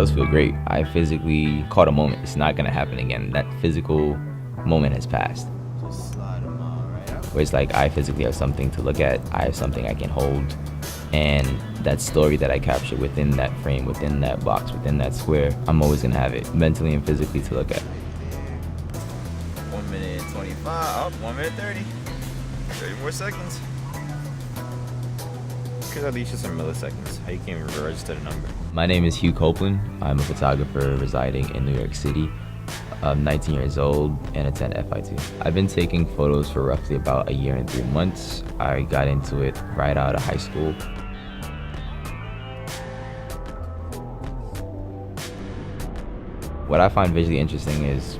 does feel great. I physically caught a moment. It's not gonna happen again. That physical moment has passed. Where it's like I physically have something to look at. I have something I can hold. And that story that I capture within that frame, within that box, within that square, I'm always gonna have it mentally and physically to look at. 1 minute 25, oh, 1 minute 30. 30 more seconds. Because at least just some milliseconds. How you can't even register the number. My name is Hugh Copeland. I'm a photographer residing in New York City. I'm 19 years old and attend FIT. I've been taking photos for roughly about a year and 3 months. I got into it right out of high school. What I find visually interesting is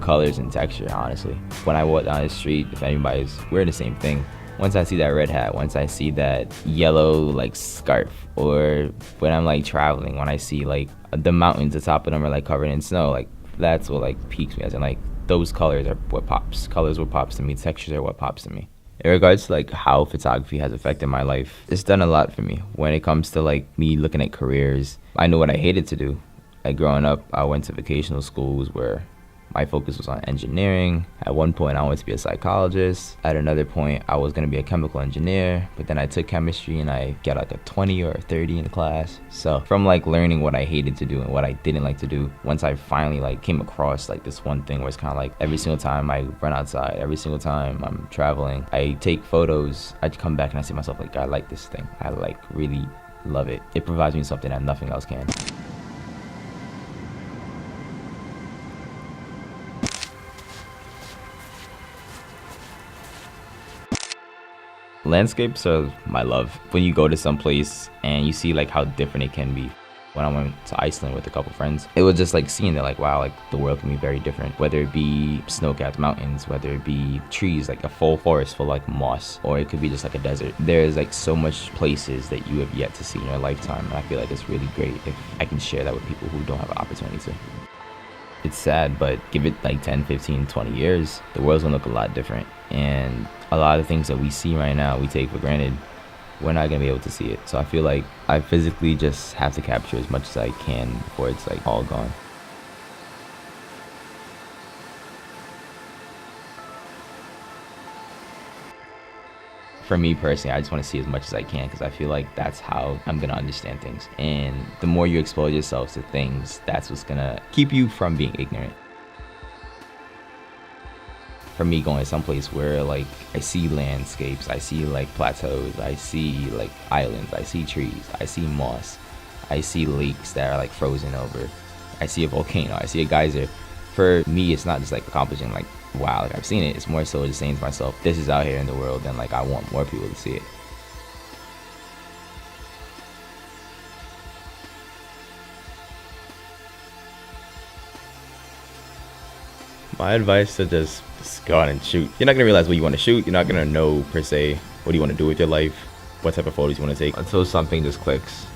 colors and texture, honestly. When I walk down the street, if anybody's wearing the same thing, once I see that red hat, once I see that yellow like scarf, or when I'm like traveling, when I see like the mountains, the top of them are like covered in snow, like that's what like piques me, as in like those colors are what pops. Colors what pops to me, textures are what pops to me. In regards to like how photography has affected my life, it's done a lot for me. When it comes to like me looking at careers, I knew what I hated to do. Like growing up, I went to vocational schools where my focus was on engineering. At one point, I wanted to be a psychologist. At another point, I was gonna be a chemical engineer, but then I took chemistry and I got like a 20 or a 30 in the class. So from like learning what I hated to do and what I didn't like to do, once I finally like came across like this one thing where it's kind of like every single time I run outside, every single time I'm traveling, I take photos, I come back and I say to myself like, I like this thing. I like really love it. It provides me something that nothing else can. Landscapes are my love. When you go to some place and you see like how different it can be. When I went to Iceland with a couple friends, it was just like seeing that like, wow, like the world can be very different. Whether it be snow-capped mountains, whether it be trees, like a full forest full like moss, or it could be just like a desert. There's like so much places that you have yet to see in your lifetime. And I feel like it's really great if I can share that with people who don't have an opportunity to. It's sad, but give it like 10, 15, 20 years, the world's gonna look a lot different. And a lot of things that we see right now, we take for granted, we're not gonna be able to see it. So I feel like I physically just have to capture as much as I can before it's like all gone. For me personally, I just want to see as much as I can because I feel like that's how I'm gonna understand things. And the more you expose yourself to things, that's what's gonna keep you from being ignorant. For me, going someplace where like I see landscapes, I see like plateaus, I see like islands, I see trees, I see moss, I see lakes that are like frozen over, I see a volcano, I see a geyser. For me, it's not just like accomplishing like, wow, like I've seen it. It's more so just saying to myself, this is out here in the world, and like I want more people to see it. My advice to just go out and shoot. You're not gonna realize what you want to shoot. You're not gonna know per se what do you want to do with your life, what type of photos you want to take until something just clicks.